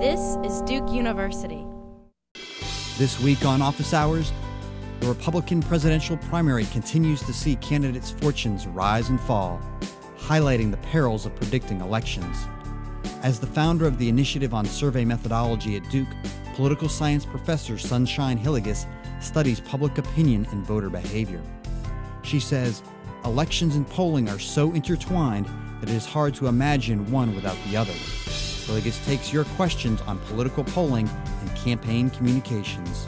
This is Duke University. This week on Office Hours, the Republican presidential primary continues to see candidates' fortunes rise and fall, highlighting the perils of predicting elections. As the founder of the Initiative on Survey Methodology at Duke, political science professor Sunshine Hillygus studies public opinion and voter behavior. She says, elections and polling are so intertwined that it is hard to imagine one without the other. Hillygus takes your questions on political polling and campaign communications.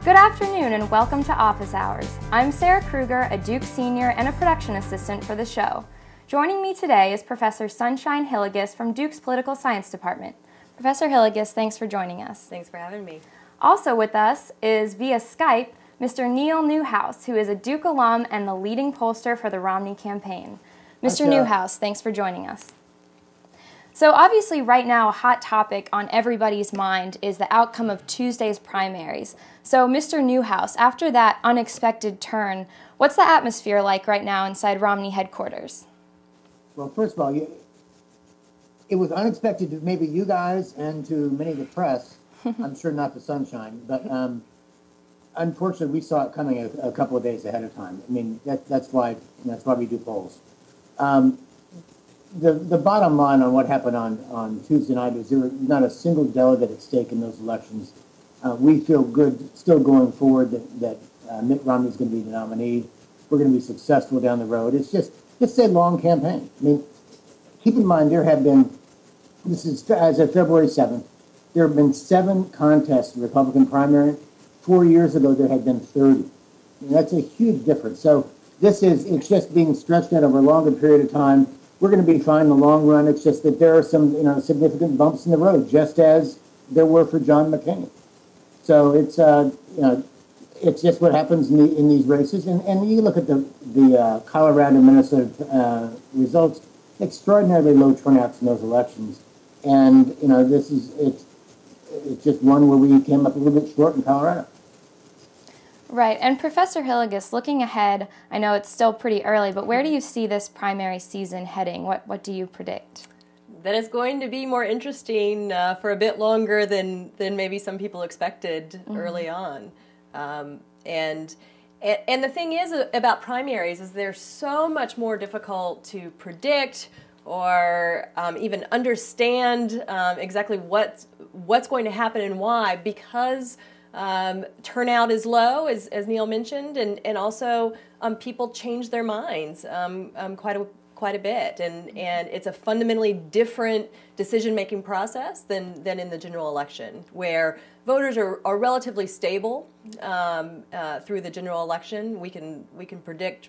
Good afternoon and welcome to Office Hours. I'm Sarah Krueger, a Duke senior and a production assistant for the show. Joining me today is Professor Sunshine Hillygus from Duke's Political Science Department. Professor Hillygus, thanks for joining us. Thanks for having me. Also with us is, via Skype, Mr. Neil Newhouse, who is a Duke alum and the leading pollster for the Romney campaign. Mr. Newhouse, thanks for joining us. So obviously right now a hot topic on everybody's mind is the outcome of Tuesday's primaries. So Mr. Newhouse, after that unexpected turn, what's the atmosphere like right now inside Romney headquarters? Well, first of all, it was unexpected to maybe you guys and to many of the press. I'm sure not the Sunshine, but unfortunately we saw it coming a couple of days ahead of time. I mean, that's why we do polls. The bottom line on what happened on Tuesday night is there was not a single delegate at stake in those elections. We feel good still going forward that Mitt Romney is going to be the nominee. We're going to be successful down the road. It's a long campaign. I mean, keep in mind this is as of February 7th, there have been 7 contests in the Republican primary. 4 years ago, there had been 30. And that's a huge difference. So it's just being stretched out over a longer period of time. We're going to be fine in the long run. It's just that there are some, significant bumps in the road, just as there were for John McCain. So it's just what happens in these races. And you look at the Colorado, Minnesota results, extraordinarily low turnouts in those elections. And it's just one where we came up a little bit short in Colorado. Right, and Professor Hillygus, looking ahead, I know it's still pretty early, but where do you see this primary season heading? What do you predict? That it's going to be more interesting for a bit longer than maybe some people expected early on. And the thing is about primaries is they're so much more difficult to predict or even understand exactly what's going to happen and why, because turnout is low, as Neil mentioned, and also people change their minds quite a bit, and it's a fundamentally different decision-making process than in the general election, where voters are relatively stable through the general election. We can predict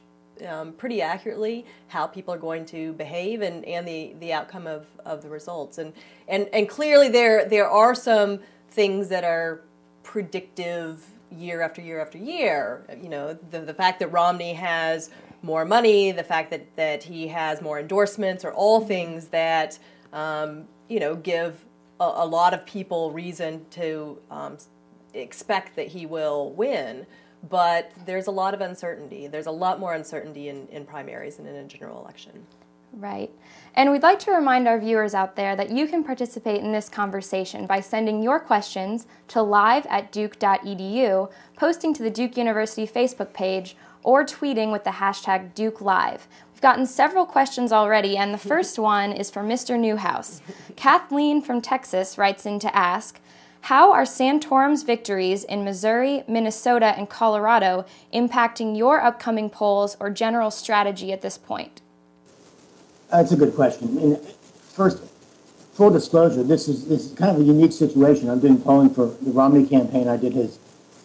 pretty accurately how people are going to behave and the outcome of the results, and clearly there are some things that are predictive year after year after year. The fact that Romney has more money, the fact that he has more endorsements, are all things that give a lot of people reason to expect that he will win. But there's a lot of uncertainty. There's a lot more uncertainty in primaries than in a general election. Right. And we'd like to remind our viewers out there that you can participate in this conversation by sending your questions to live@duke.edu, posting to the Duke University Facebook page, or tweeting with the hashtag DukeLive. We've gotten several questions already, and the first one is for Mr. Newhouse. Kathleen from Texas writes in to ask, how are Santorums' victories in Missouri, Minnesota, and Colorado impacting your upcoming polls or general strategy at this point? That's a good question. I mean, first, full disclosure, this is kind of a unique situation. I'm doing polling for the Romney campaign. I did his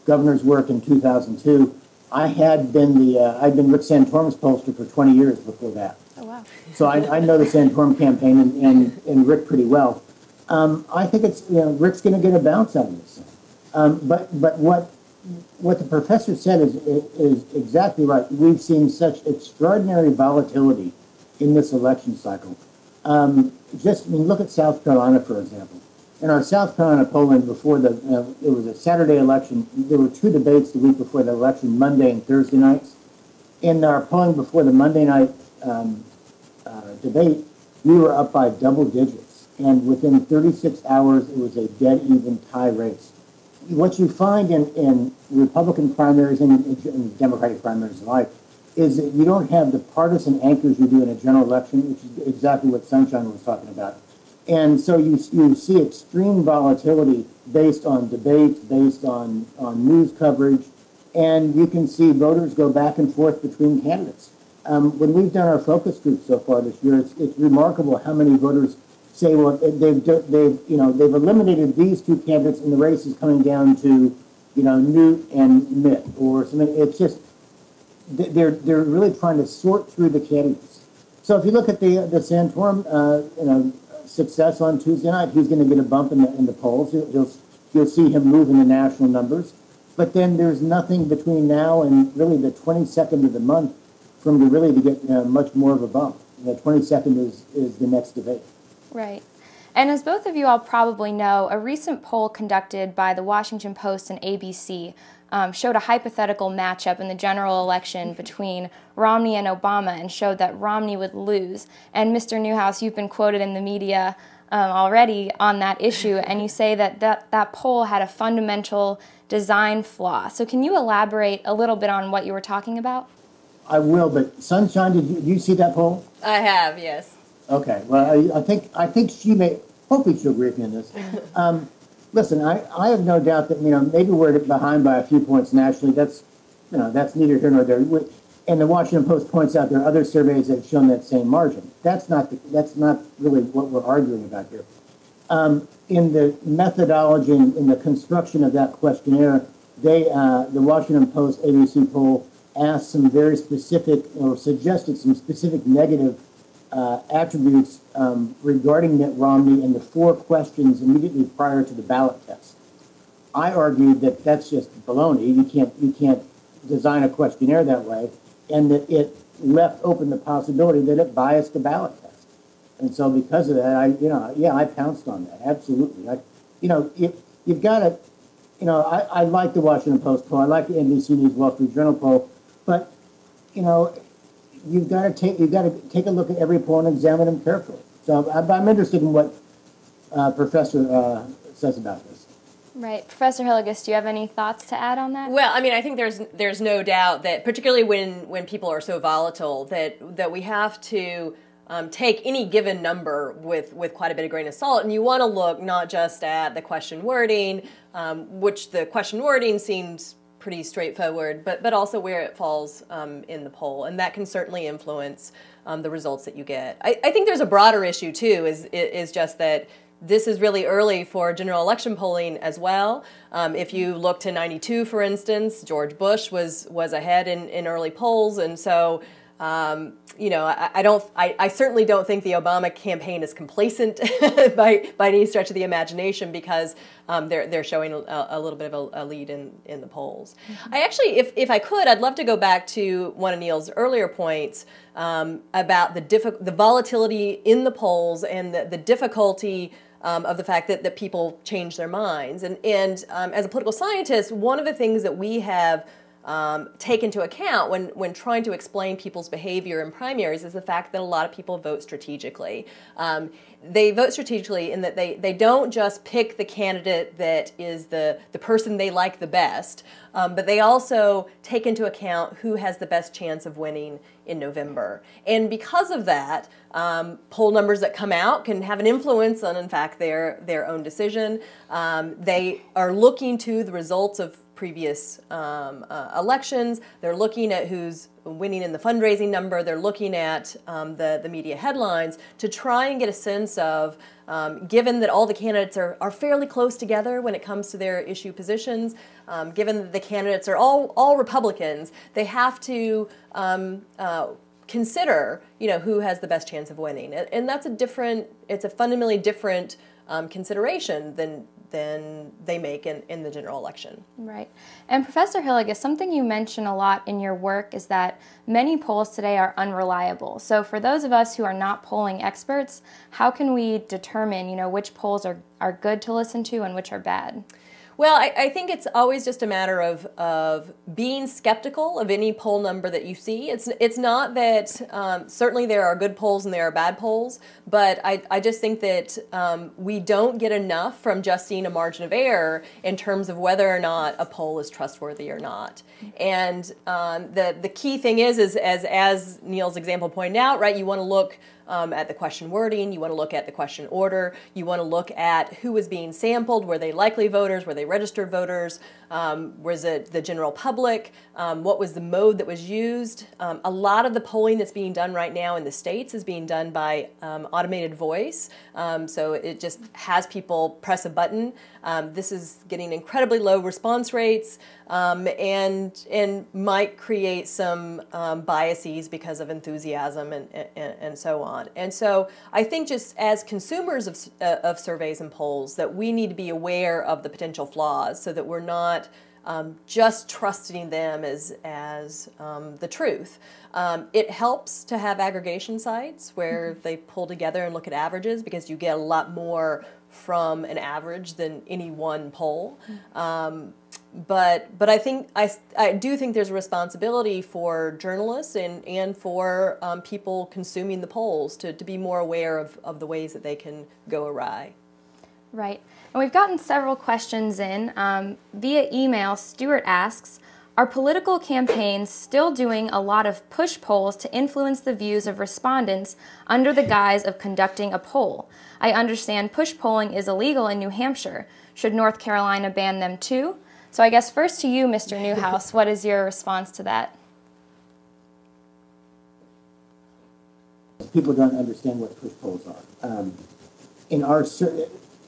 governor's work in 2002. I'd been Rick Santorums' pollster for 20 years before that. Oh, wow. So I know the Santorum campaign and Rick pretty well. I think Rick's going to get a bounce out of this. But what the professor said is exactly right. We've seen such extraordinary volatility in this election cycle. Look at South Carolina, for example. In our South Carolina polling before it was a Saturday election, there were 2 debates the week before the election, Monday and Thursday nights. In our polling before the Monday night debate, we were up by double digits. and within 36 hours, it was a dead-even tie race. What you find in Republican primaries and in Democratic primaries alike is that you don't have the partisan anchors you do in a general election, which is exactly what Sunshine was talking about. And so you see extreme volatility based on debates, based on news coverage, and you can see voters go back and forth between candidates. When we've done our focus group so far this year, it's remarkable how many voters say, well, they've eliminated these two candidates, and the race is coming down to, Newt and Mitt, or something. It's just they're really trying to sort through the candidates. So if you look at the Santorum, success on Tuesday night, he's going to get a bump in the polls. You'll see him move in the national numbers. But then there's nothing between now and really the 22nd of the month for him to get much more of a bump. The 22nd is the next debate. Right. And as both of you all probably know, a recent poll conducted by the Washington Post and ABC showed a hypothetical matchup in the general election between Romney and Obama and showed that Romney would lose. And Mr. Newhouse, you've been quoted in the media already on that issue, and you say that poll had a fundamental design flaw. So can you elaborate a little bit on what you were talking about? I will, but Sunshine, did you see that poll? I have, yes. Okay, well, I think she may, hopefully she'll agree with me on this. Listen, I have no doubt that, maybe we're behind by a few points nationally. That's neither here nor there. And the Washington Post points out there are other surveys that have shown that same margin. That's not really what we're arguing about here. In the methodology, in the construction of that questionnaire, the Washington Post ABC poll asked some very specific, or suggested some specific negative attributes regarding Mitt Romney in the 4 questions immediately prior to the ballot test. I argued that that's just baloney. You can't design a questionnaire that way, and that it left open the possibility that it biased the ballot test. And so because of that, I pounced on that. Absolutely. You've got to, I like the Washington Post poll. I like the NBC News Wall Street Journal poll, but you've got to take a look at every poll and examine them carefully. So I'm interested in what Professor says about this. Right. Professor Hillygus, do you have any thoughts to add on that? Well, I think there's no doubt that, particularly when people are so volatile, that we have to take any given number with quite a bit of grain of salt, and you want to look not just at the question wording, which the question wording seems pretty straightforward, but also where it falls in the poll, and that can certainly influence the results that you get. I think there's a broader issue too, is just that this is really early for general election polling as well. If you look to '92, for instance, George Bush was ahead in early polls, and so I certainly don't think the Obama campaign is complacent by any stretch of the imagination, because they're showing a little bit of a lead in the polls. Mm-hmm. I actually, if I could, I'd love to go back to one of Neil's earlier points about the volatility in the polls and the difficulty of the fact that people change their minds. And as a political scientist, one of the things that we have take into account when trying to explain people's behavior in primaries is the fact that a lot of people vote strategically. They vote strategically in that they don't just pick the candidate that is the person they like the best, but they also take into account who has the best chance of winning in November. And because of that, poll numbers that come out can have an influence on, in fact, their own decision. They are looking to the results of previous elections. They're looking at who's winning in the fundraising number. They're looking at the media headlines to try and get a sense of, given that all the candidates are fairly close together when it comes to their issue positions, given that the candidates are all Republicans, they have to consider, who has the best chance of winning. And that's it's a fundamentally different consideration than they make in the general election. Right. And Professor Hillygus, something you mention a lot in your work is that many polls today are unreliable. So for those of us who are not polling experts, how can we determine, which polls are good to listen to and which are bad? Well, I think it's always just a matter of being skeptical of any poll number that you see. It's not that certainly there are good polls and there are bad polls, but I just think that we don't get enough from just seeing a margin of error in terms of whether or not a poll is trustworthy or not. And the key thing is as Neil's example pointed out, right? You want to look at the question wording, you want to look at the question order, you want to look at who was being sampled, were they likely voters, were they registered voters, was it the general public, what was the mode that was used. A lot of the polling that's being done right now in the States is being done by automated voice, so it just has people press a button. This is getting incredibly low response rates and might create some biases because of enthusiasm and so on. And so I think just as consumers of surveys and polls that we need to be aware of the potential flaws so that we're not just trusting them as the truth. It helps to have aggregation sites where they pull together and look at averages because you get a lot more from an average than any one poll. But I think I do think there's a responsibility for journalists and for people consuming the polls to be more aware of the ways that they can go awry. Right. And we've gotten several questions in. Via email, Stuart asks, are political campaigns still doing a lot of push polls to influence the views of respondents under the guise of conducting a poll? I understand push polling is illegal in New Hampshire. Should North Carolina ban them too? So I guess first to you, Mr. Newhouse, what is your response to that? People don't understand what push polls are. In our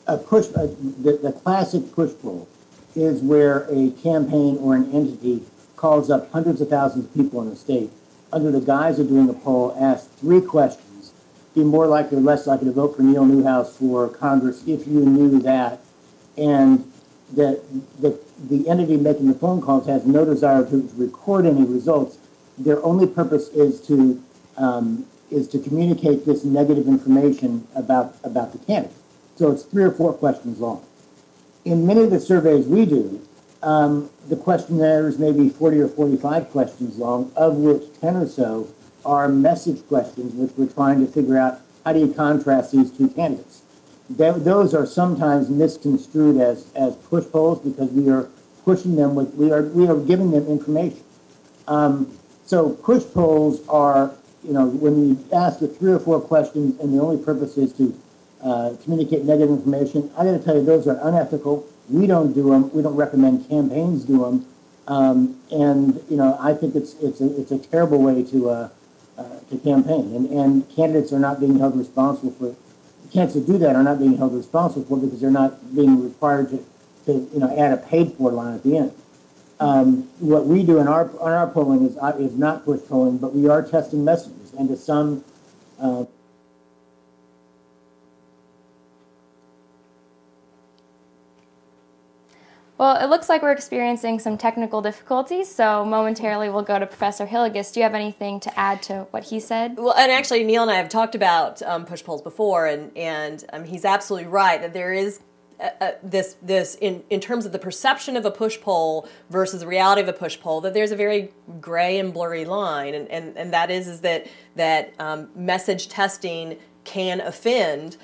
the classic push poll is where a campaign or an entity calls up hundreds of thousands of people in the state under the guise of doing a poll, asks 3 questions: be more likely or less likely to vote for Neil Newhouse for Congress if you knew that, and the entity making the phone calls has no desire to record any results. Their only purpose is to communicate this negative information about the candidate. So it's 3 or 4 questions long. In many of the surveys we do, the questionnaires may be 40 or 45 questions long, of which 10 or so are message questions, which we're trying to figure out how do you contrast these 2 candidates. Those are sometimes misconstrued as push polls because we are pushing them with, we are giving them information. So push polls are, when you ask the 3 or 4 questions and the only purpose is to communicate negative information, I got to tell you, those are unethical. We don't do them. We don't recommend campaigns do them. And I think it's a terrible way to campaign. And candidates are not being held responsible for. Candidates that do that are not being held responsible for because they're not being required to add a paid for line at the end. What we do in our polling is not push polling, but we are testing messages, and to some. Well, it looks like we're experiencing some technical difficulties, so momentarily we'll go to Professor Hillygus. Do you have anything to add to what he said? Well, and actually, Neil and I have talked about push polls before, and he's absolutely right that there is this in terms of the perception of a push poll versus the reality of a push poll, that there's a very gray and blurry line, and that is that message testing can offend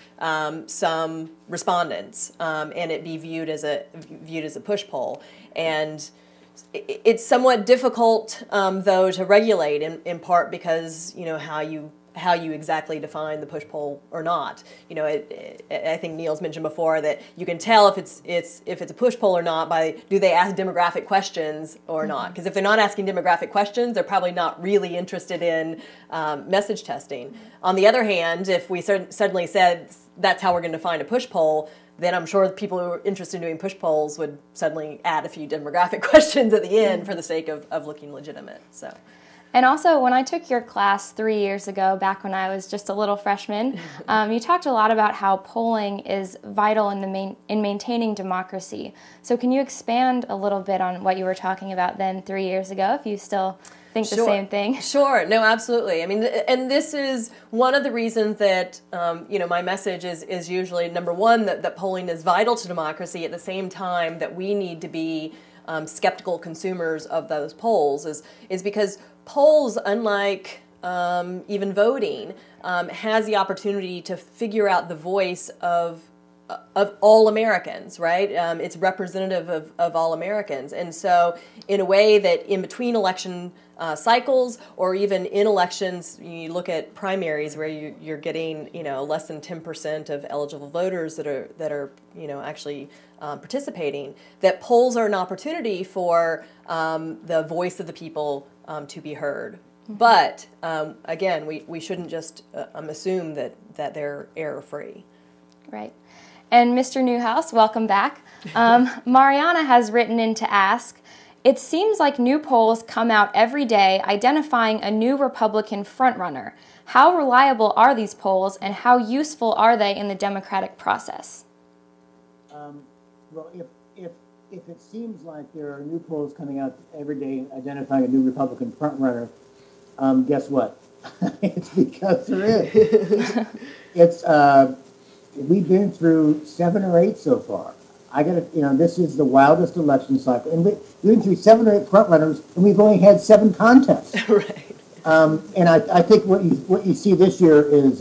some respondents, and it be viewed as a push poll. And it's somewhat difficult, though, to regulate in part because how you exactly define the push poll or not. I think Neil's mentioned before that you can tell if it's a push poll or not by do they ask demographic questions or not. Because if they're not asking demographic questions, they're probably not really interested in message testing. On the other hand, if we suddenly said that's how we're going to define a push poll, then I'm sure people who are interested in doing push polls would suddenly add a few demographic questions at the end for the sake of looking legitimate. So. And also, when I took your class 3 years ago, back when I was just a little freshman, you talked a lot about how polling is vital in maintaining democracy. So can you expand a little bit on what you were talking about then 3 years ago, if you still think the same thing. Sure, no, absolutely. I mean, and this is one of the reasons that, my message is usually, number one, that polling is vital to democracy, at the same time that we need to be skeptical consumers of those polls, is because polls, unlike even voting, has the opportunity to figure out the voice of all Americans, right? It's representative of all Americans. And so in a way that in between election cycles, or even in elections, you look at primaries where you're getting, less than 10% of eligible voters that are actually participating, that polls are an opportunity for the voice of the people to be heard. But again, we shouldn't just assume that they're error-free. Right. And Mr. Newhouse, welcome back. Mariana has written in to ask, it seems like new polls come out every day identifying a new Republican frontrunner. How reliable are these polls, and how useful are they in the democratic process? Well, if it seems like there are new polls coming out every day identifying a new Republican frontrunner, guess what? It's because there is. We've been through 7 or 8 so far. This is the wildest election cycle, and we've been through 7 or 8 frontrunners, and we've only had 7 contests. Right. And I think what you see this year is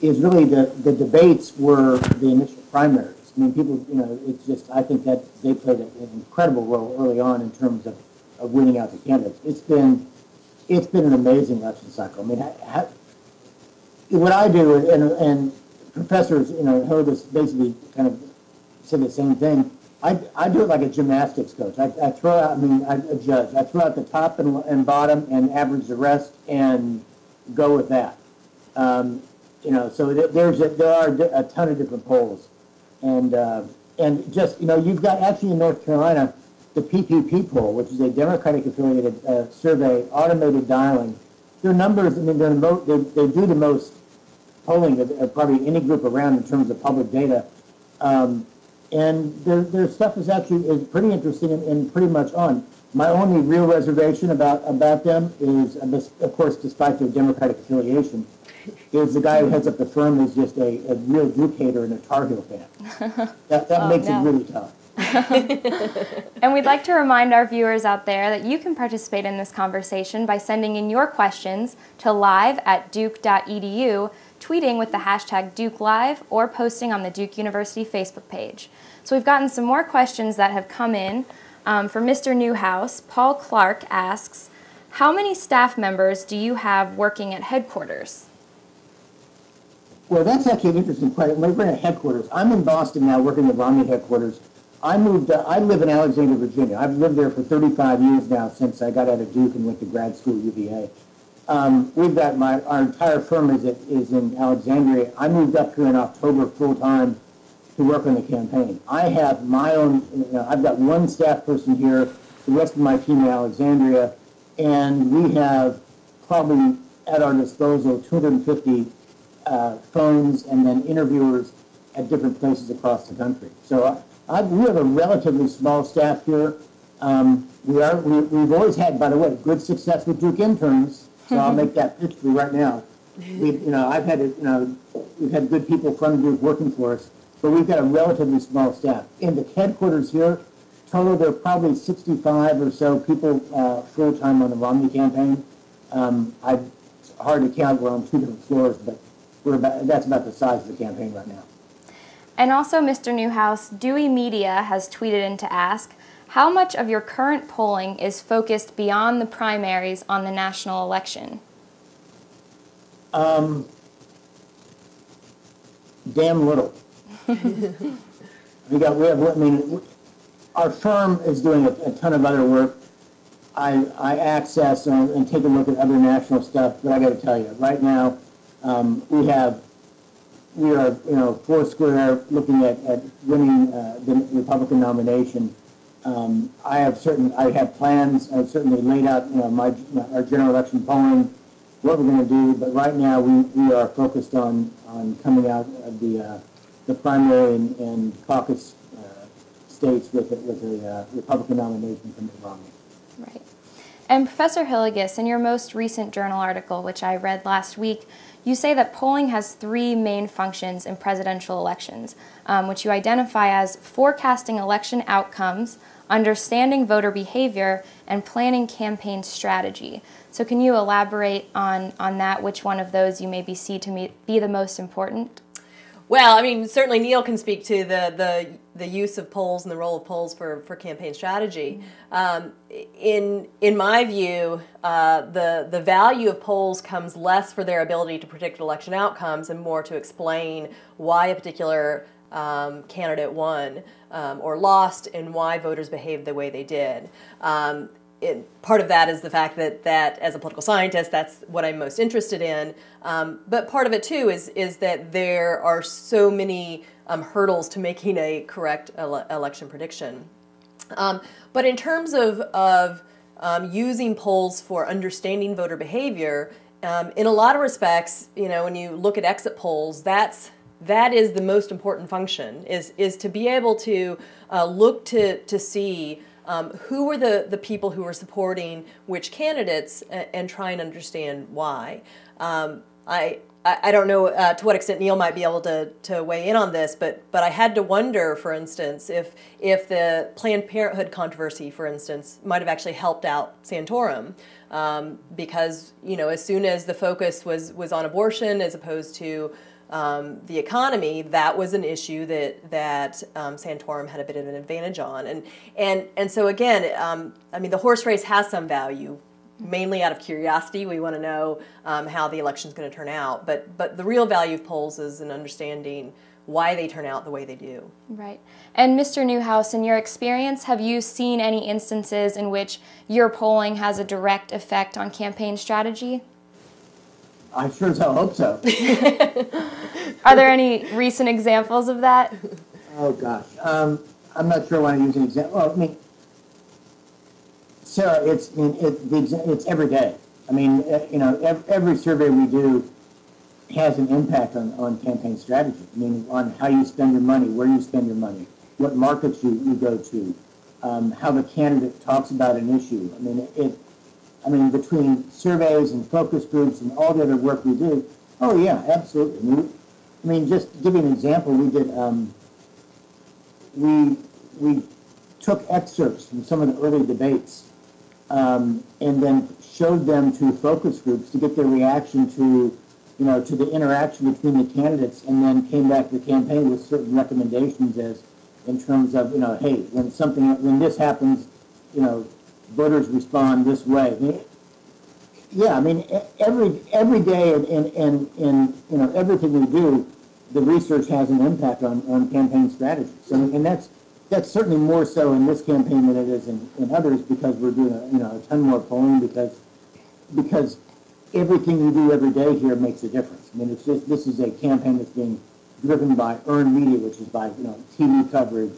really the debates were the initial primaries. I mean, people, it's just, I think that they played an incredible role early on in terms of winning out the candidates. It's been an amazing election cycle. I mean, what I do, and professors, Hillygus basically kind of said the same thing. I do it like a gymnastics coach. I throw out, a judge. I throw out the top and bottom and average the rest and go with that. So there are a ton of different polls. And just, you've got actually in North Carolina, the PPP poll, which is a Democratic affiliated survey, automated dialing. Their numbers, they do the most polling of probably any group around in terms of public data. And their stuff is pretty interesting and pretty much on. My only real reservation about them is, of course, despite their Democratic affiliation, is the guy who heads up the firm is just a real Duke hater and a Tar Heel fan. That makes it really tough. And we'd like to remind our viewers out there that you can participate in this conversation by sending in your questions to live@duke.edu, tweeting with the hashtag DukeLive, or posting on the Duke University Facebook page. So we've gotten some more questions that have come in. For Mr. Newhouse, Paul Clark asks, how many staff members do you have working at headquarters? Well, that's actually an interesting question. We're at headquarters. I'm in Boston now working at Romney headquarters. I live in Alexandria, Virginia. I've lived there for 35 years now since I got out of Duke and went to grad school at UVA. We've got our entire firm is in Alexandria. I moved up here in October full-time to work on the campaign. I have my own, I've got one staff person here, the rest of my team in Alexandria, and we have probably at our disposal 250 phones and then interviewers at different places across the country. So we have a relatively small staff here. We've always had, by the way, good success with Duke interns. So I'll make that pitch for you right now. We've had good people from Duke working for us, but we've got a relatively small staff. In the headquarters here, total there are probably 65 or so people full time on the Romney campaign. It's hard to count. We're on 2 different floors, but that's about the size of the campaign right now. And also, Mr. Newhouse, Dewey Media has tweeted in to ask, how much of your current polling is focused beyond the primaries on the national election? Damn little. Our firm is doing a ton of other work. I access and take a look at other national stuff, but I got to tell you, right now, we are foursquare looking at winning the Republican nomination. I have plans. I've certainly laid out our general election polling, what we're going to do. But right now we are focused on coming out of the primary and caucus states with a Republican nomination from Mitt Romney. Right. And Professor Hillygus, in your most recent journal article, which I read last week, you say that polling has three main functions in presidential elections, which you identify as forecasting election outcomes, understanding voter behavior, and planning campaign strategy. So can you elaborate on that, which one of those you maybe see to be the most important? Well, I mean, certainly Neil can speak to the use of polls and the role of polls for campaign strategy. In my view, the value of polls comes less for their ability to predict election outcomes and more to explain why a particular candidate won or lost and why voters behaved the way they did. Part of that is the fact that as a political scientist, that's what I'm most interested in. But part of it too is that there are so many hurdles to making a correct election prediction. But in terms of using polls for understanding voter behavior, in a lot of respects, when you look at exit polls, that is the most important function, is to be able to look to see who were the people who were supporting which candidates and try and understand why. I don't know to what extent Neil might be able to weigh in on this, but I had to wonder, for instance, if the Planned Parenthood controversy, for instance, might have actually helped out Santorum, because as soon as the focus was on abortion as opposed to the economy, that was an issue that Santorum had a bit of an advantage on, and so again, I mean, the horse race has some value. Mainly out of curiosity, we want to know how the election's going to turn out. But the real value of polls is in understanding why they turn out the way they do. Right. And Mr. Newhouse, in your experience, have you seen any instances in which your polling has a direct effect on campaign strategy? I sure as hell hope so. Are there any recent examples of that? Oh gosh, I'm not sure I want to use an example. Well, I mean, Sarah, it's every day. I mean, every survey we do has an impact on campaign strategy. I mean, on how you spend your money, where you spend your money, what markets you go to, how the candidate talks about an issue. I mean, between surveys and focus groups and all the other work we do, oh yeah, absolutely. I mean, just to give you an example, we did we took excerpts from some of the early debates. And then showed them to focus groups to get their reaction to the interaction between the candidates, and then came back to the campaign with certain recommendations in terms of, hey, when this happens, voters respond this way. I mean, every day and everything we do, the research has an impact on campaign strategy. So, and that's certainly more so in this campaign than it is in others, because we're doing a ton more polling, because everything you do every day here makes a difference. I mean, this is a campaign that's being driven by earned media, which is by TV coverage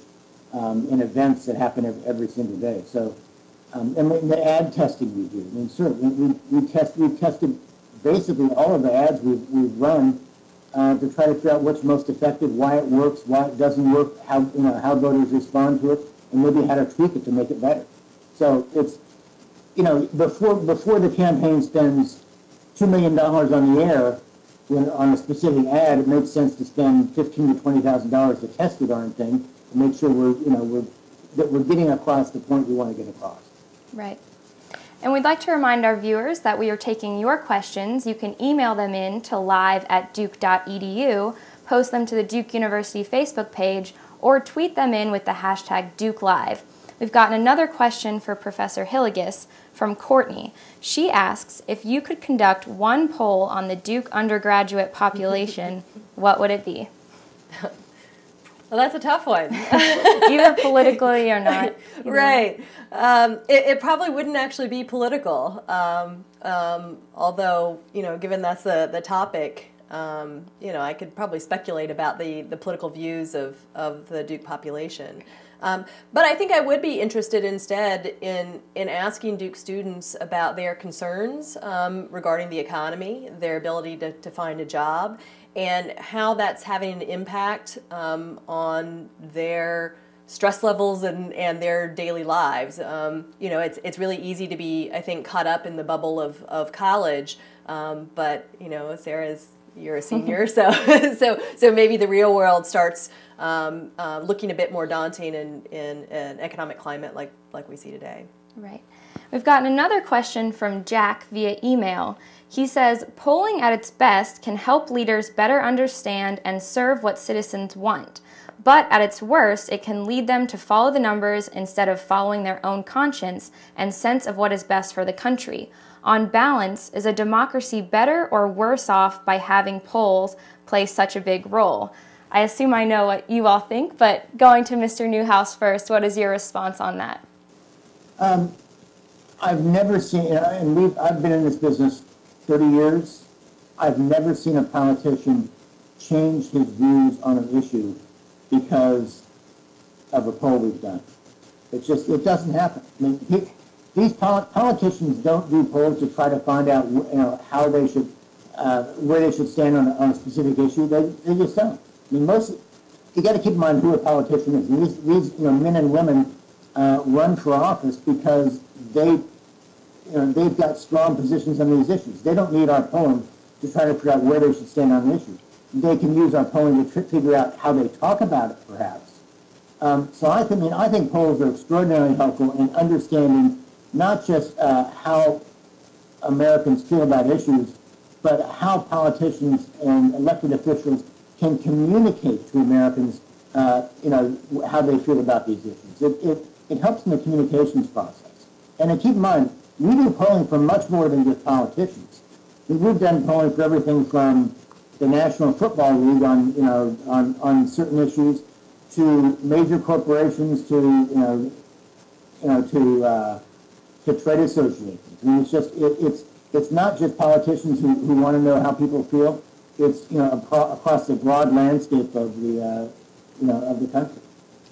and events that happen every single day. So, and the ad testing we do. I mean, certainly we've tested basically all of the ads we've run. To try to figure out what's most effective, why it works, why it doesn't work, how voters respond to it, and maybe how to tweak it to make it better. So it's, before the campaign spends $2 million on the air on a specific ad, it makes sense to spend $15,000 to $20,000 to test the darn thing and make sure we're getting across the point we want to get across. Right. And we'd like to remind our viewers that we are taking your questions. You can email them in to live@duke.edu, post them to the Duke University Facebook page, or tweet them in with the hashtag DukeLive. We've gotten another question for Professor Hillygus from Courtney. She asks, if you could conduct one poll on the Duke undergraduate population, what would it be? Well, that's a tough one. Either politically or not. Right. It probably wouldn't actually be political, although, given that's the topic, I could probably speculate about the political views of the Duke population. But I think I would be interested instead in asking Duke students about their concerns regarding the economy, their ability to find a job, and how that's having an impact on their stress levels and their daily lives. You know, it's really easy to be, I think, caught up in the bubble of college. But you know, you're a senior, so maybe the real world starts looking a bit more daunting in an economic climate like we see today. Right. We've gotten another question from Jack via email. He says, polling at its best can help leaders better understand and serve what citizens want. But at its worst, it can lead them to follow the numbers instead of following their own conscience and sense of what is best for the country. On balance, is a democracy better or worse off by having polls play such a big role? I assume I know what you all think, but going to Mr. Newhouse first, what is your response on that? I've never seen, and I've been in this business 30 years. I've never seen a politician change his views on an issue because of a poll we've done. It doesn't happen. I mean, these politicians don't do polls to try to find out, how they should, where they should stand on a specific issue. They just don't. I mean, you got to keep in mind who a politician is. These men and women run for office because they've got strong positions on these issues. They don't need our polling to try to figure out where they should stand on the issue. They can use our polling to figure out how they talk about it, perhaps. So I think polls are extraordinarily helpful in understanding not just how Americans feel about issues, but how politicians and elected officials can communicate to Americans, how they feel about these issues. It helps in the communications process. And keep in mind, we do polling for much more than just politicians. We've done polling for everything from the National Football League on certain issues to major corporations to trade associations. I mean, it's not just politicians who want to know how people feel. It's across the broad landscape of the country.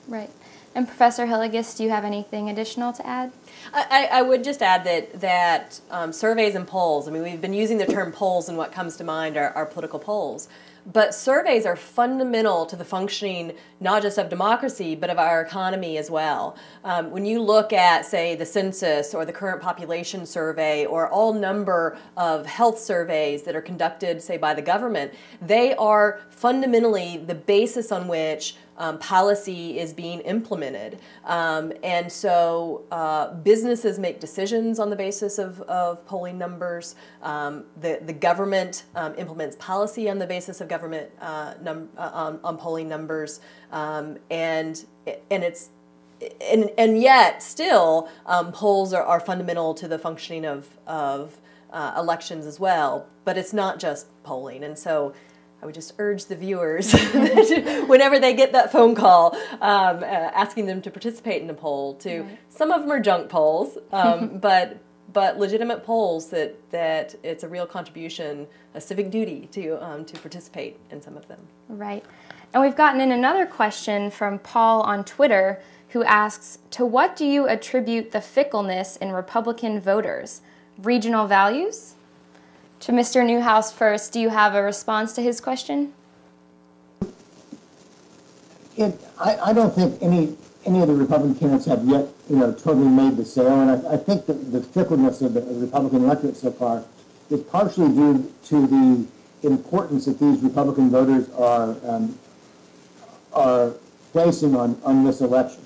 Right. And Professor Hillygus, do you have anything additional to add? I would just add that surveys and polls, I mean, we've been using the term polls, and what comes to mind are political polls. But surveys are fundamental to the functioning not just of democracy, but of our economy as well. When you look at, say, the census or the current population survey or all number of health surveys that are conducted, say, by the government, they are fundamentally the basis on which policy is being implemented. And so businesses make decisions on the basis of polling numbers. The government implements policy on the basis of government on polling numbers. And yet still polls are fundamental to the functioning of elections as well. But it's not just polling. And so I would just urge the viewers, whenever they get that phone call asking them to participate in a poll, some of them are junk polls, but legitimate polls that it's a real contribution, a civic duty to participate in some of them. Right. And we've gotten in another question from Paul on Twitter, who asks, to what do you attribute the fickleness in Republican voters? Regional values? To Mr. Newhouse first, do you have a response to his question? I don't think any of the Republican candidates have yet, totally made the sale, and I think that the fickleness of the Republican electorate so far is partially due to the importance that these Republican voters are placing on this election.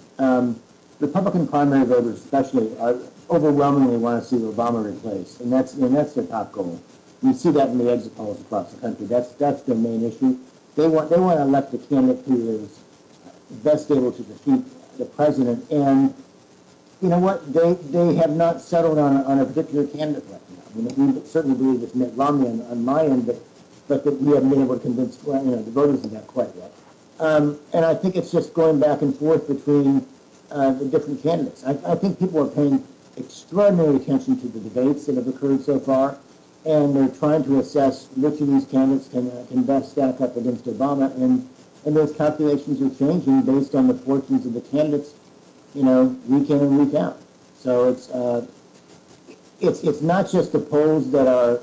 Republican primary voters, especially, overwhelmingly want to see Obama replaced, and that's their top goal. We see that in the exit polls across the country. That's their main issue. They want to elect a candidate who is best able to defeat the president. And you know what? They have not settled on a particular candidate right now. I mean, we certainly believe it's Mitt Romney on my end, but that we haven't been able to convince the voters of that quite yet. And I think it's just going back and forth between the different candidates. I think people are paying extraordinary attention to the debates that have occurred so far, and they're trying to assess which of these candidates can best stack up against Obama, and those calculations are changing based on the fortunes of the candidates, week in and week out. So it's not just the polls that are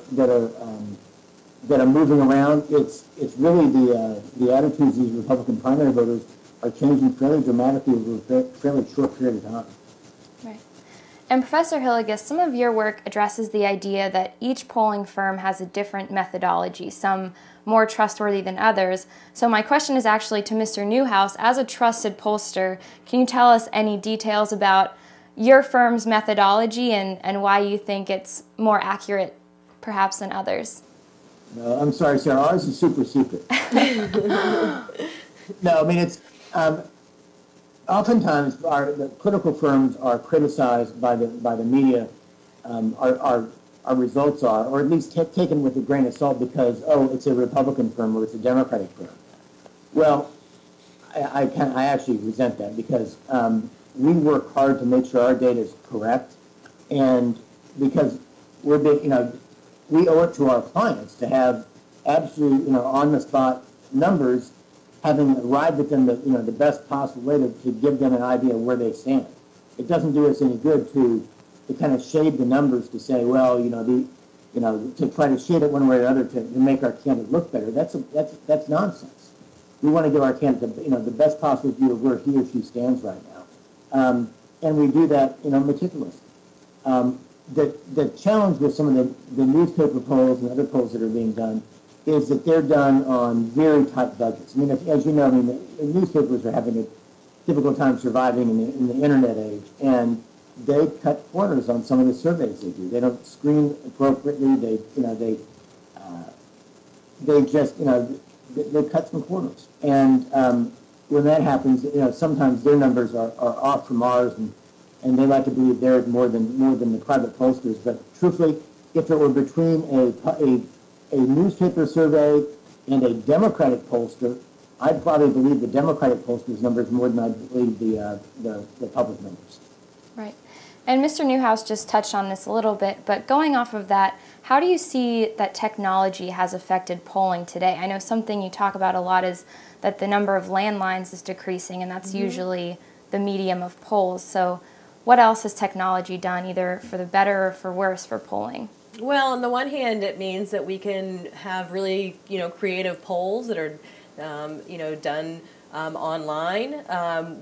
moving around. It's really the attitudes of these Republican primary voters are changing fairly dramatically over a fairly short period of time. Right. And Professor Hillygus, some of your work addresses the idea that each polling firm has a different methodology, some more trustworthy than others. So my question is actually to Mr. Newhouse. As a trusted pollster, can you tell us any details about your firm's methodology and why you think it's more accurate perhaps than others? No, I'm sorry, Sarah. Ours is super secret. No, I mean, it's oftentimes the political firms are criticized by the media. Our results are, or at least taken with a grain of salt because, oh, it's a Republican firm or it's a Democratic firm. Well, I actually resent that because we work hard to make sure our data is correct, and because we owe it to our clients to have absolutely, on the spot numbers, having arrived at them the best possible way to give them an idea of where they stand. It doesn't do us any good to kind of shade the numbers to say, well, to try to shade it one way or another to make our candidate look better. That's nonsense. We want to give our candidate the best possible view of where he or she stands right now, and we do that meticulously. The challenge with some of the newspaper polls and other polls that are being done is that they're done on very tight budgets. I mean, as you know, the newspapers are having a difficult time surviving in the internet age, and they cut corners on some of the surveys they do. They don't screen appropriately. They cut some corners, and when that happens, sometimes their numbers are off from ours, and they like to believe they're more than the private pollsters. But truthfully, if it were between a newspaper survey and a Democratic pollster, I'd probably believe the Democratic pollster's numbers more than I'd believe the public numbers. Right. And Mr. Newhouse just touched on this a little bit, but going off of that, how do you see that technology has affected polling today? I know something you talk about a lot is that the number of landlines is decreasing, and that's usually the medium of polls. So what else has technology done, either for the better or for worse, for polling? Well, on the one hand, it means that we can have really, creative polls that are, done online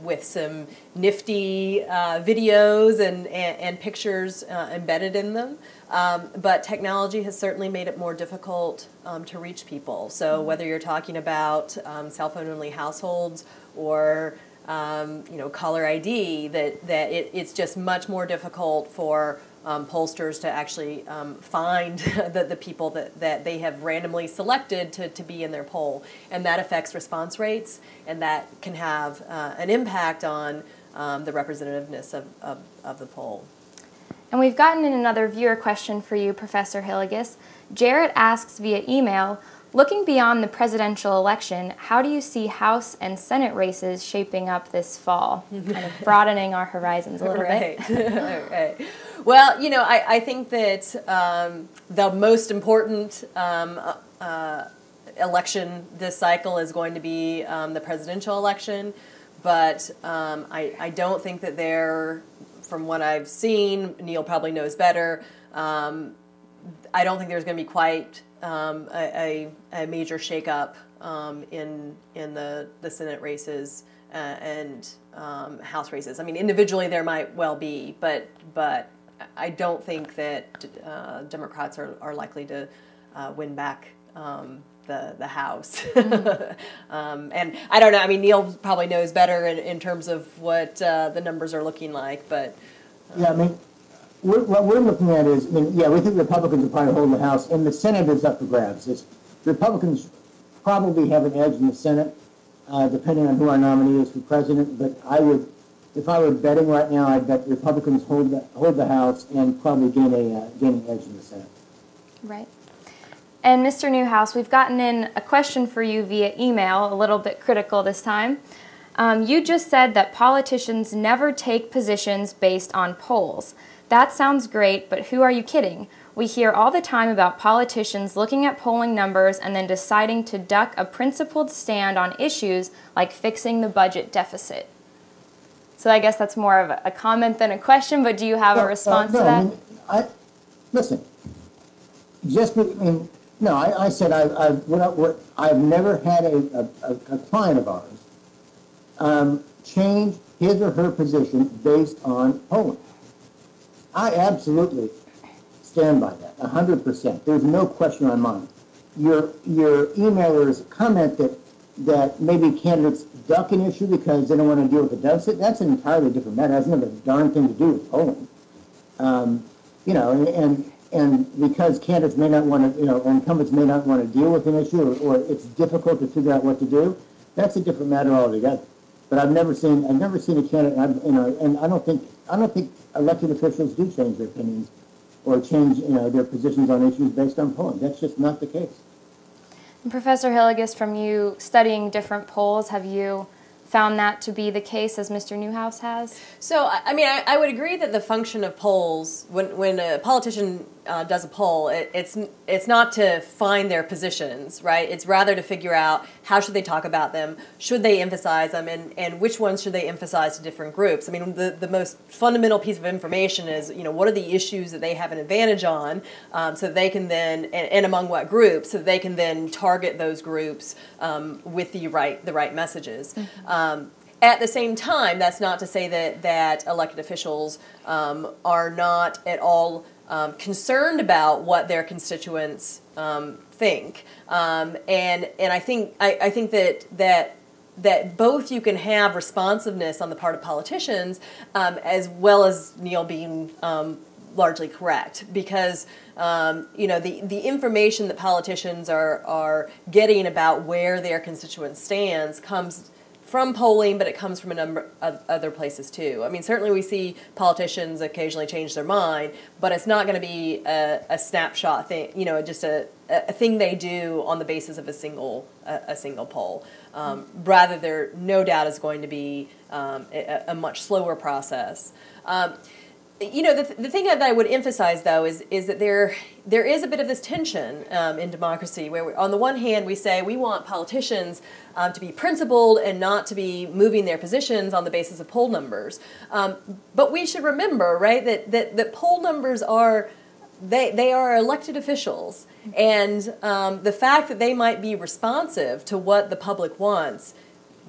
with some nifty videos and pictures embedded in them. But technology has certainly made it more difficult to reach people. So whether you're talking about cell phone-only households or caller ID, it's just much more difficult for pollsters to actually find the people that they have randomly selected to be in their poll. And that affects response rates, and that can have an impact on the representativeness of the poll. And we've gotten in another viewer question for you, Professor Hillygus. Jarrett asks via email, looking beyond the presidential election, how do you see House and Senate races shaping up this fall? Kind of broadening our horizons a little bit. Right. Well, I think that the most important election this cycle is going to be the presidential election, but I don't think that from what I've seen, Neil probably knows better, I don't think there's going to be quite a major shakeup in the Senate races and House races. I mean, individually there might well be, but I don't think that Democrats are likely to win back the House. And I don't know. I mean, Neil probably knows better in terms of what the numbers are looking like, but yeah, I mean, what we're looking at is, we think Republicans will probably hold the House, and the Senate is up for grabs. Republicans probably have an edge in the Senate, depending on who our nominee is for president. But if I were betting right now, I'd bet Republicans hold the House and probably gain an edge in the Senate. Right. And Mr. Newhouse, we've gotten in a question for you via email, a little bit critical this time. You just said that politicians never take positions based on polls. That sounds great, but who are you kidding? We hear all the time about politicians looking at polling numbers and then deciding to duck a principled stand on issues like fixing the budget deficit. So I guess that's more of a comment than a question, but do you have a response to that? Listen, I said I've never had a client of ours change his or her position based on polling. I absolutely stand by that, 100%. There's no question on mine. Your emailers comment that maybe candidates duck an issue because they don't want to deal with the deficit. That's an entirely different matter. It has never a darn thing to do with polling. You know, and because candidates may not want to, you know, or incumbents may not want to deal with an issue, or it's difficult to figure out what to do, that's a different matter altogether. But I've never seen a candidate, and I don't think elected officials do change their opinions or change, you know, their positions on issues based on polling. That's just not the case. And Professor Hillygus, from you studying different polls, have you found that to be the case as Mr. Newhouse has? So, I mean, I would agree that the function of polls, when a politician does a poll, it's not to find their positions, right? It's rather to figure out how should they talk about them, should they emphasize them, and which ones should they emphasize to different groups. I mean, the most fundamental piece of information is, you know, what are the issues that they have an advantage on, so they can then, and among what groups, so they can then target those groups with the right messages. Mm-hmm. At the same time, that's not to say that elected officials are not at all concerned about what their constituents think, and I think that both you can have responsiveness on the part of politicians as well as Neil being largely correct, because you know, the information that politicians are getting about where their constituent stands comes from polling, but it comes from a number of other places too. I mean, certainly we see politicians occasionally change their mind, but it's not going to be a snapshot thing, you know, just a thing they do on the basis of a single poll. Rather, there no doubt is going to be a much slower process. You know, the thing that I would emphasize, though, is that there is a bit of this tension in democracy, where on the one hand we say we want politicians to be principled and not to be moving their positions on the basis of poll numbers. But we should remember, right, that poll numbers are they are elected officials, and the fact that they might be responsive to what the public wants,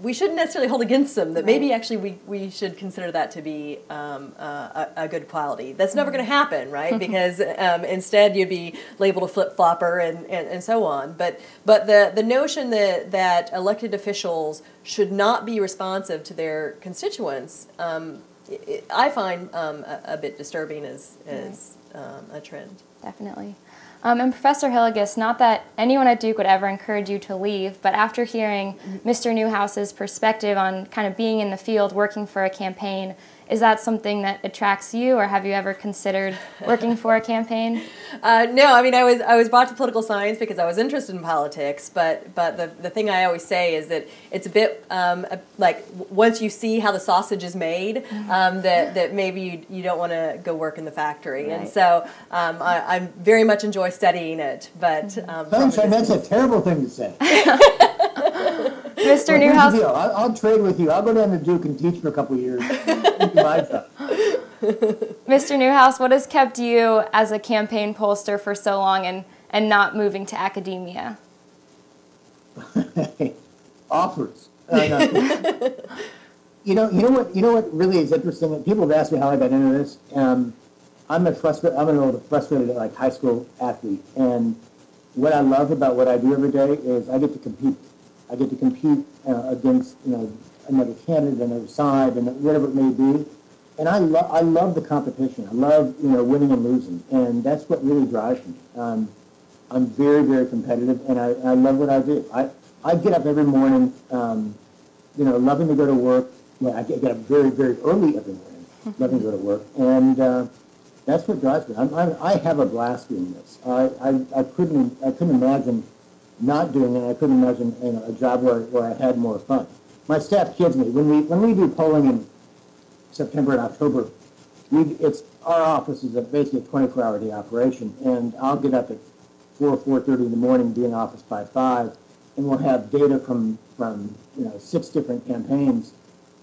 we shouldn't necessarily hold against them that maybe actually we should consider that to be a good quality. That's never going to happen, right? Because instead you'd be labeled a flip-flopper and so on. But the notion that elected officials should not be responsive to their constituents, I find a bit disturbing as a trend. Definitely. And Professor Hillygus, not that anyone at Duke would ever encourage you to leave, but after hearing Mr. Newhouse's perspective on kind of being in the field, working for a campaign, is that something that attracts you, or have you ever considered working for a campaign? No, I mean, I was brought to political science because I was interested in politics, but the thing I always say is that it's a bit like once you see how the sausage is made, that maybe you don't want to go work in the factory. Right. And so I very much enjoy studying it. But Sunshine, that's a terrible thing to say. Mr. Newhouse, I'll trade with you. I'll go down to Duke and teach for a couple of years. My job. Mr. Newhouse, what has kept you as a campaign pollster for so long and not moving to academia? Offers. You know what really is interesting? People have asked me how I got into this. I'm an old frustrated like high school athlete, and what I love about what I do every day is I get to compete. I get to compete against another candidate, another side, and whatever it may be. And I love the competition. I love winning and losing, and that's what really drives me. I'm very, very competitive, and I love what I do. I get up every morning, loving to go to work. Well, I get up very, very early every morning, loving to go to work, and that's what drives me. I have a blast doing this. I couldn't imagine not doing it. I couldn't imagine a job where I had more fun. My staff kids me when we do polling in September and October. Our office is basically a 24-hour day operation, and I'll get up at 4:30 in the morning, be in office by 5, and we'll have data from 6 different campaigns.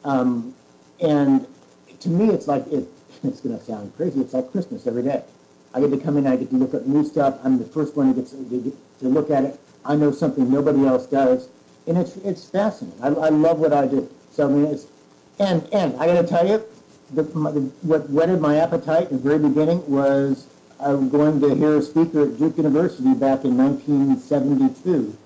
And to me, it's like it's going to sound crazy. It's like Christmas every day. I get to come in, I get to look up new stuff. I'm the first one to get to look at it. I know something nobody else does, and it's fascinating. I love what I do. So I mean, and I got to tell you, what whetted my appetite in the very beginning was going to hear a speaker at Duke University back in 1972.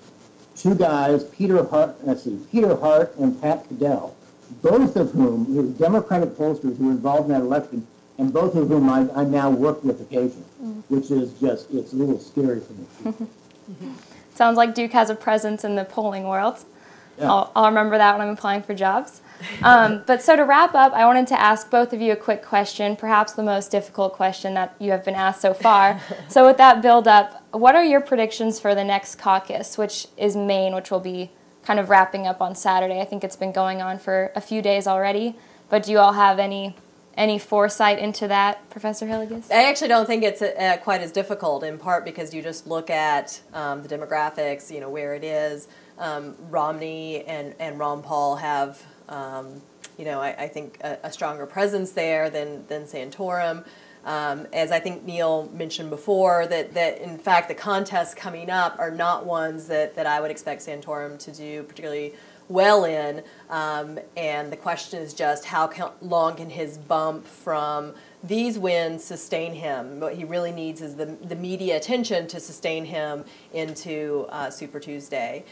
Two guys, Peter Hart and Pat Cadell, both of whom were Democratic pollsters who were involved in that election, and both of whom I now work with occasionally, which is just, it's a little scary for me. Sounds like Duke has a presence in the polling world. Yeah. I'll remember that when I'm applying for jobs. But so to wrap up, I wanted to ask both of you a quick question, perhaps the most difficult question that you have been asked so far. So with that build up, what are your predictions for the next caucus, which is Maine, which will be kind of wrapping up on Saturday? I think it's been going on for a few days already, but do you all have any foresight into that, Professor Hillygus? I actually don't think it's quite as difficult, in part because you just look at the demographics, where it is. Romney and Ron Paul have, I think a stronger presence there than Santorum. As I think Neil mentioned before, that in fact the contests coming up are not ones that I would expect Santorum to do particularly well in, and the question is just how long can his bump from these wins sustain him. What he really needs is the media attention to sustain him into Super Tuesday.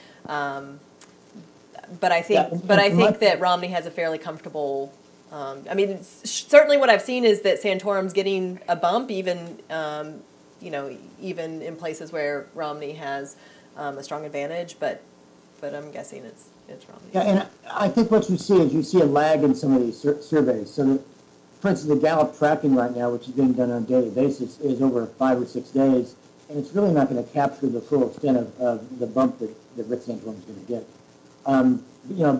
But I think that Romney has a fairly comfortable. Certainly what I've seen is that Santorum's getting a bump, even even in places where Romney has a strong advantage. But I'm guessing it's Romney. Yeah, and I think what you see a lag in some of these surveys. So, for instance, the Gallup tracking right now, which is being done on a daily basis, is over 5 or 6 days, and it's really not going to capture the full extent of the bump that Rick Santorum is going to get.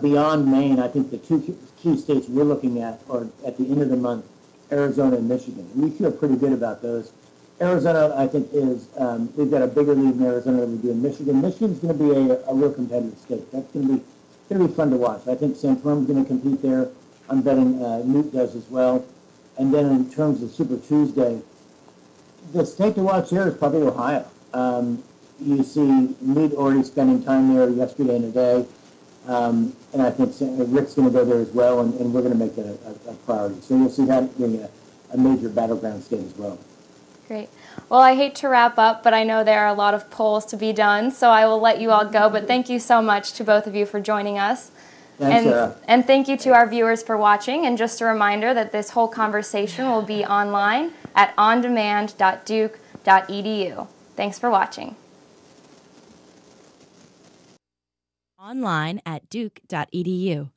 Beyond Maine, I think the two key states we're looking at are at the end of the month, Arizona and Michigan. And we feel pretty good about those. Arizona, I think, is we've got a bigger lead in Arizona than we do in Michigan. Michigan's going to be a real competitive state. That's going to be fun to watch. I think Santorum's going to compete there. I'm betting Newt does as well. And then in terms of Super Tuesday, the state to watch there is probably Ohio. You see Newt already spending time there yesterday and today. And I think Rick's going to go there as well, and we're going to make it a priority. So you'll see that being a major battleground state as well. Great. Well, I hate to wrap up, but I know there are a lot of polls to be done, so I will let you all go. But thank you so much to both of you for joining us. Thanks, Sarah. And thank you to our viewers for watching. And just a reminder that this whole conversation will be online at ondemand.duke.edu. Thanks for watching. Online at duke.edu.